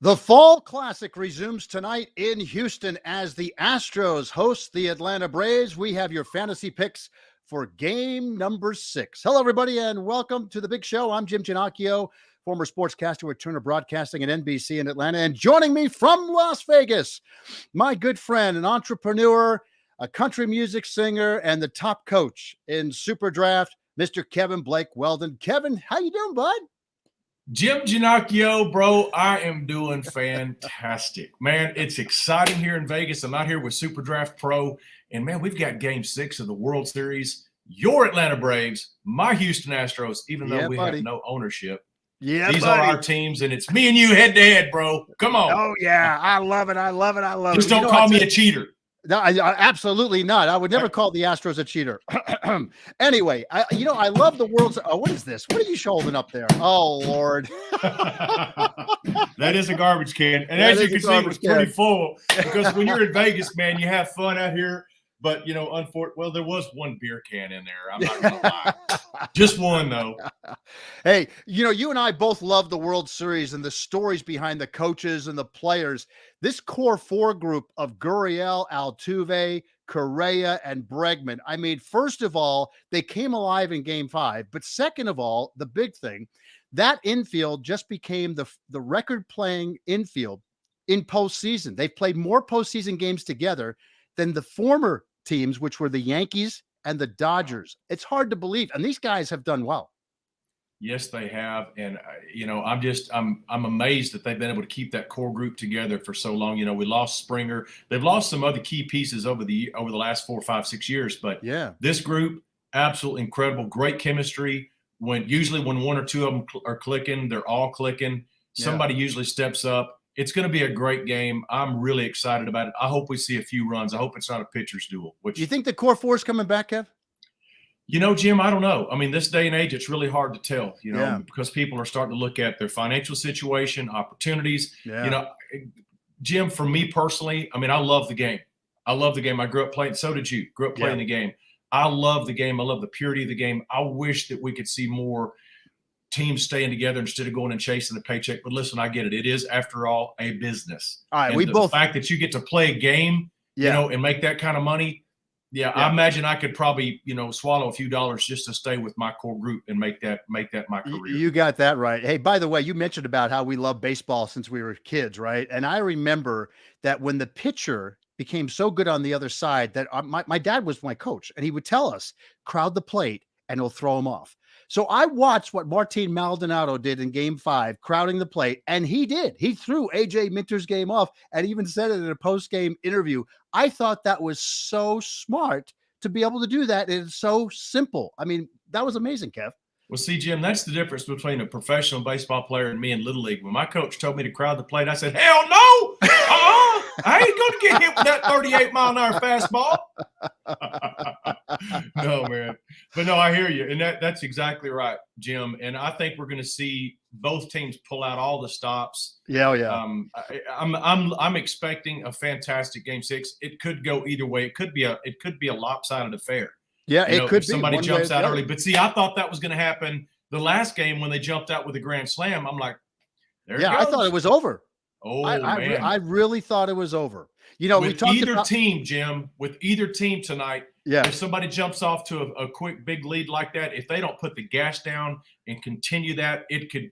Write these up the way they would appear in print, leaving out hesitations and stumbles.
The Fall Classic resumes tonight in Houston as the Astros host the Atlanta Braves. We have your fantasy picks for game number 6. Hello, everybody, and welcome to the big show. I'm Jim Ginocchio, former sportscaster with Turner Broadcasting and NBC in Atlanta. And joining me from Las Vegas, my good friend, an entrepreneur, a country music singer, and the top coach in Superdraft, Mr. Kevin Blake Weldon. Kevin, how you doing, bud? Jim Ginocchio, bro, I am doing fantastic. Man, it's exciting here in Vegas. I'm out here with Superdraft Pro, and, man, we've got Game 6 of the World Series. Your Atlanta Braves, my Houston Astros, even though we have no ownership. Yeah, these are our teams, and it's me and you head-to-head, bro. Come on. Oh, yeah, I love it. I love it. I love it. Just don't call me a cheater. No, absolutely not. I would never call the Astros a cheater. Anyway, I love the world's. Oh, what is this? What are you holding up there? Oh, Lord. That is a garbage can. And as you can see, it was pretty full because when you're in Vegas, man, you have fun out here. But, well, there was one beer can in there. I'm not going to lie. Just one, though. Hey, you and I both love the World Series and the stories behind the coaches and the players. This core 4 group of Gurriel, Altuve, Correa, and Bregman. I mean, first of all, they came alive in Game 5. But second of all, the big thing, that infield just became the record-playing infield in postseason. They've played more postseason games together than the former teams, which were the Yankees and the Dodgers. It's hard to believe. And these guys have done well. Yes, they have. And, I'm amazed that they've been able to keep that core group together for so long. We lost Springer. They've lost some other key pieces over the last 4, 5, 6 years. But yeah, this group, absolutely incredible, great chemistry. Usually when one or two of them are clicking, they're all clicking. Somebody usually steps up. It's going to be a great game. I'm really excited about it. I hope we see a few runs. I hope it's not a pitcher's duel. You think the core 4 is coming back, Kev? Jim, I don't know. I mean, this day and age, it's really hard to tell, because people are starting to look at their financial situation, opportunities. Yeah. Jim, for me personally, I mean, I love the game. I love the game. I grew up playing. So did you. Grew up playing the game. I love the game. I love the purity of the game. I wish that we could see more teams staying together instead of going and chasing the paycheck. But listen, I get it. It is, after all, a business. All right, and the fact that you get to play a game, and make that kind of money. Yeah, I imagine I could probably, swallow a few dollars just to stay with my core group and make that my career. You got that right. Hey, by the way, you mentioned about how we love baseball since we were kids, right? And I remember that when the pitcher became so good on the other side that my dad was my coach, and he would tell us, crowd the plate and he'll throw him off. So I watched what Martin Maldonado did in Game 5, crowding the plate, and he did. He threw A.J. Minter's game off and even said it in a post-game interview. I thought that was so smart to be able to do that. It's so simple. I mean, that was amazing, Kev. Well, see, Jim, that's the difference between a professional baseball player and me in Little League. When my coach told me to crowd the plate, I said, hell no! I ain't going to get hit with that 38-mile-an-hour fastball. No, man. But no, I hear you. And that's exactly right, Jim. And I think we're going to see both teams pull out all the stops. Yeah. I'm expecting a fantastic Game 6. It could go either way. It could be a lopsided affair. Yeah, it could be. Somebody jumps out early. But see, I thought that was going to happen the last game when they jumped out with a grand slam. I'm like, there it goes. I thought it was over. Oh, man. I really thought it was over. We talked about team, Jim, with either team tonight, yeah. If somebody jumps off to a quick big lead like that, if they don't put the gas down and continue that, it could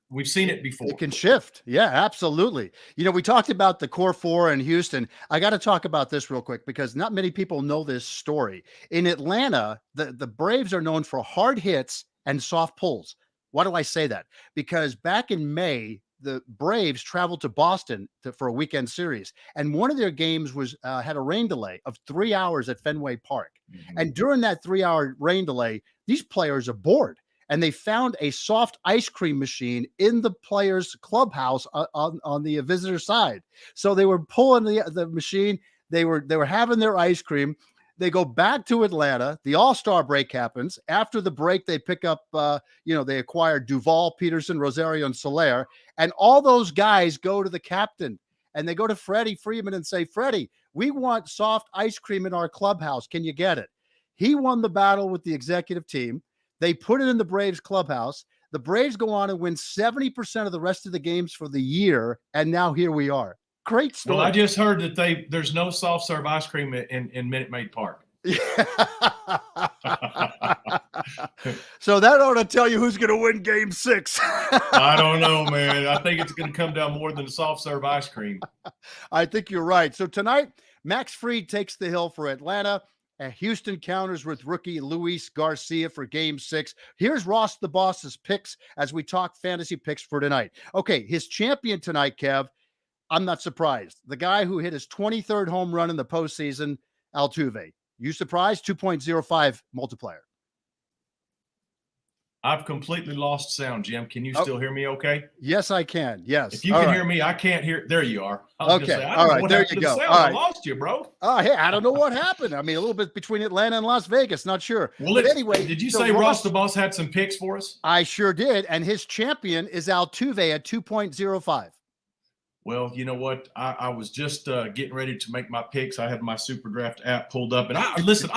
we've seen it before. It can shift. Yeah, absolutely. We talked about the core 4 in Houston. I got to talk about this real quick because not many people know this story. In Atlanta, the Braves are known for hard hits and soft pulls. Why do I say that? Because back in May, the Braves traveled to Boston for a weekend series, and one of their games was had a rain delay of 3 hours at Fenway Park. Mm-hmm. And during that 3-hour rain delay, these players are bored, and they found a soft ice cream machine in the players' clubhouse on the visitor side. So they were pulling the machine. They were having their ice cream. They go back to Atlanta. The All-Star break happens. After the break, they pick up, they acquire Duvall, Peterson, Rosario, and Soler. And all those guys go to the captain, and they go to Freddie Freeman and say, Freddie, we want soft ice cream in our clubhouse. Can you get it? He won the battle with the executive team. They put it in the Braves clubhouse. The Braves go on and win 70% of the rest of the games for the year, and now here we are. Great story. Well, I just heard that there's no soft serve ice cream in Minute Maid Park. So that ought to tell you who's going to win Game 6. I don't know, man. I think it's going to come down more than the soft serve ice cream. I think you're right. So tonight, Max Fried takes the hill for Atlanta, and Houston counters with rookie Luis Garcia for Game 6. Here's Ross the Boss's picks as we talk fantasy picks for tonight. Okay, his champion tonight, Kev, I'm not surprised. The guy who hit his 23rd home run in the postseason, Altuve. You surprised? 2.05 multiplier. I've completely lost sound, Jim. Can you still hear me okay? Yes, I can. Yes. If you can hear me, I can't hear. There you are. Okay. All right. There you go. All right. I lost you, bro. Oh, hey, I don't know what happened. I mean, a little bit between Atlanta and Las Vegas. Not sure. Well, but anyway. Did you say Ross the Boss had some picks for us? I sure did. And his champion is Altuve at 2.05. Well, you know what? I was just getting ready to make my picks. I have my SuperDraft app pulled up. And I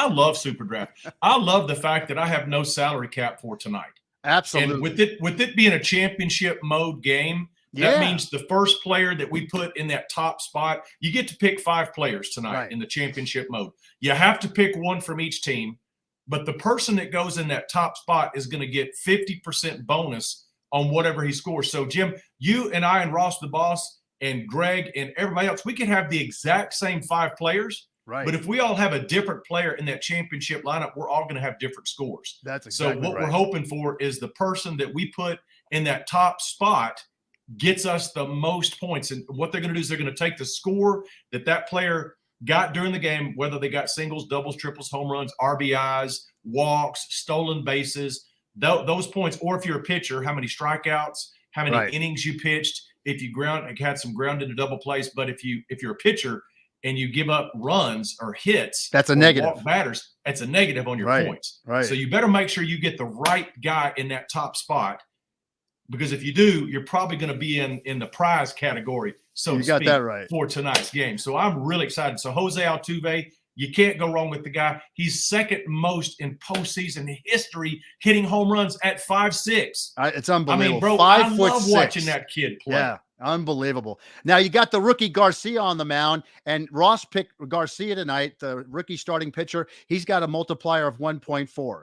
love SuperDraft. I love the fact that I have no salary cap for tonight. Absolutely. And with it being a championship mode game, that means the first player that we put in that top spot, you get to pick 5 players tonight in the championship mode. You have to pick one from each team, but the person that goes in that top spot is going to get 50% bonus on whatever he scores. So, Jim, you and I and Ross the Boss and Greg and everybody else, we can have the exact same 5 players. Right. But if we all have a different player in that championship lineup, we're all going to have different scores. That's exactly so what we're hoping for is the person that we put in that top spot gets us the most points. And what they're going to do is they're going to take the score that player got during the game, whether they got singles, doubles, triples, home runs, RBIs, walks, stolen bases, those points. Or if you're a pitcher, how many strikeouts, how many innings you pitched, if you had some ground into double plays. But if you're a pitcher and you give up runs or hits, that's a negative. Batters, that's a negative on your points. Right. So you better make sure you get the right guy in that top spot, because if you do, you're probably going to be in the prize category, so to speak, for tonight's game. So I'm really excited. So Jose Altuve, you can't go wrong with the guy. He's second most in postseason history hitting home runs at 5'6". It's unbelievable. I mean, bro, 5'6". I love watching that kid play. Yeah, unbelievable. Now you got the rookie Garcia on the mound, and Ross picked Garcia tonight, the rookie starting pitcher. He's got a multiplier of 1.4.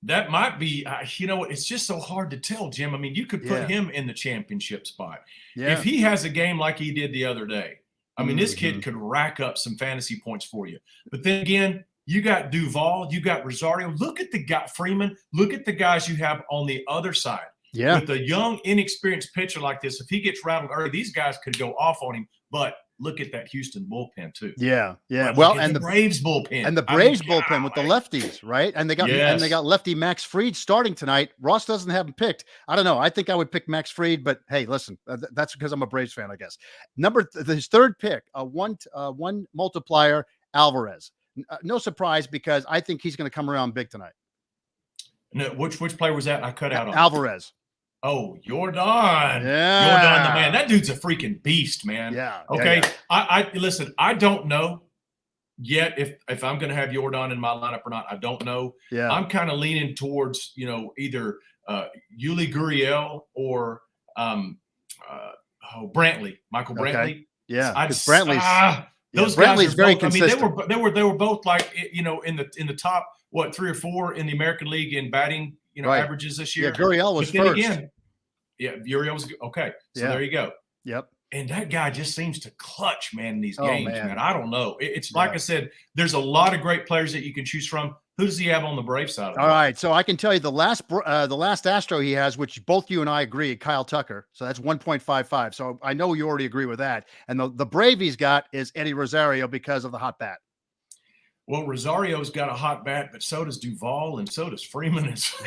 That might be, it's just so hard to tell, Jim. I mean, you could put him in the championship spot. Yeah. If he has a game like he did the other day, I mean, this kid could rack up some fantasy points for you. But then again, you got Duvall, you got Rosario. Look at the guy, Freeman. Look at the guys you have on the other side. Yeah. With a young, inexperienced pitcher like this, if he gets rattled early, these guys could go off on him. But look at that Houston bullpen too. Yeah. Well, and the Braves bullpen. And the Braves bullpen with the lefties, right? And they got lefty Max Fried starting tonight. Ross doesn't have him picked. I don't know. I think I would pick Max Fried, but hey, listen, that's because I'm a Braves fan, I guess. His third pick, one multiplier, Alvarez. No surprise, because I think he's going to come around big tonight. No, which player was that? I cut out on Alvarez. Oh, Jordan. Yeah. Jordan, the man. That dude's a freaking beast, man. Yeah. Okay. Yeah. I listen, I don't know yet if I'm going to have Jordan in my lineup or not. I don't know. Yeah. I'm kind of leaning towards, either Yuli Gurriel or Brantley, Michael Brantley. Okay. Yeah. Brantley's very consistent. I mean, they were both like, in the top, 3 or 4 in the American League in batting, averages this year. Yeah, Gurriel was first. Again, Gurriel was okay. So there you go. Yep. And that guy just seems to clutch, man, in these games, man. I don't know. It's like I said, there's a lot of great players that you can choose from. Who does he have on the Brave side? All right, so I can tell you the last Astro he has, which both you and I agree, Kyle Tucker. So that's 1.55. So I know you already agree with that. And the Brave he's got is Eddie Rosario because of the hot bat. Well, Rosario's got a hot bat, but so does Duvall, and so does Freeman, and so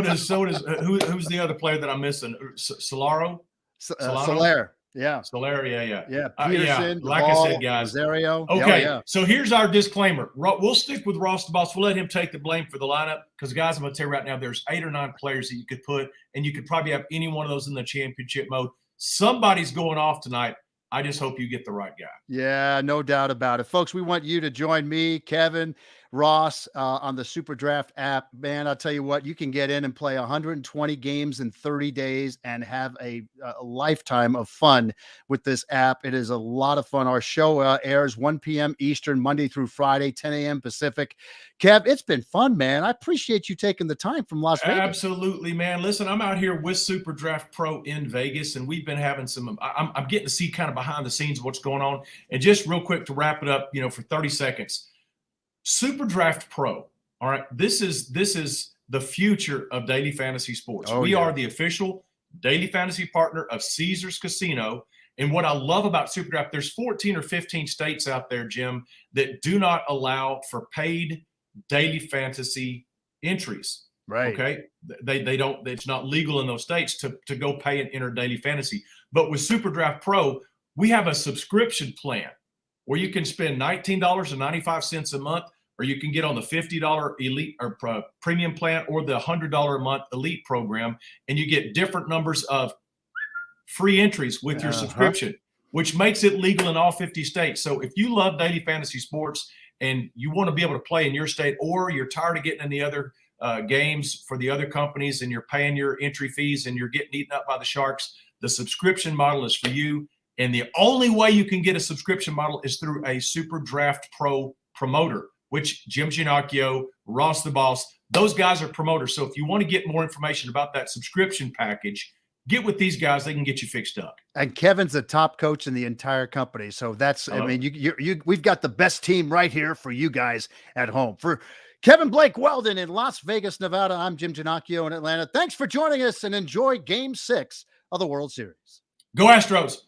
does who's the other player that I'm missing? Solaro. Soler. Yeah. Soler, yeah. Peterson, like Duvall, I said, guys. Rosario. Okay, so here's our disclaimer. We'll stick with Ross the Boss. We'll let him take the blame for the lineup because, guys, I'm going to tell you right now, there's 8 or 9 players that you could put, and you could probably have any one of those in the championship mode. Somebody's going off tonight. I just hope you get the right guy. Yeah, no doubt about it. Folks, we want you to join me, Kevin, Ross on the SuperDraft app. Man, I'll tell you what, you can get in and play 120 games in 30 days and have a lifetime of fun with this app. It is a lot of fun. Our show airs 1 p.m. Eastern, Monday through Friday, 10 a.m. Pacific. Kev, it's been fun, man. I appreciate you taking the time from Las Vegas. Absolutely, man. Listen, I'm out here with SuperDraft Pro in Vegas, and we've been having some. I'm getting to see kind of behind the scenes of what's going on. And just real quick to wrap it up, for 30 seconds. SuperDraft Pro. All right. This is the future of daily fantasy sports. We are the official daily fantasy partner of Caesars Casino. And what I love about SuperDraft, there's 14 or 15 states out there, Jim, that do not allow for paid daily fantasy entries. Right. Okay. They don't, it's not legal in those states to go pay and enter daily fantasy. But with SuperDraft Pro, we have a subscription plan where you can spend $19.95 a month, or you can get on the $50 elite or premium plan or the $100 a month elite program, and you get different numbers of free entries with your subscription, which makes it legal in all 50 states. So if you love daily fantasy sports and you want to be able to play in your state, or you're tired of getting in the other games for the other companies and you're paying your entry fees and you're getting eaten up by the sharks, the subscription model is for you. And the only way you can get a subscription model is through a SuperDraft Pro promoter, which Jim Ginocchio, Ross the Boss, those guys are promoters. So if you want to get more information about that subscription package, get with these guys. They can get you fixed up. And Kevin's the top coach in the entire company. So that's, I mean, we've got the best team right here for you guys at home. For Kevin Blake Weldon in Las Vegas, Nevada, I'm Jim Ginocchio in Atlanta. Thanks for joining us, and enjoy Game 6 of the World Series. Go Astros.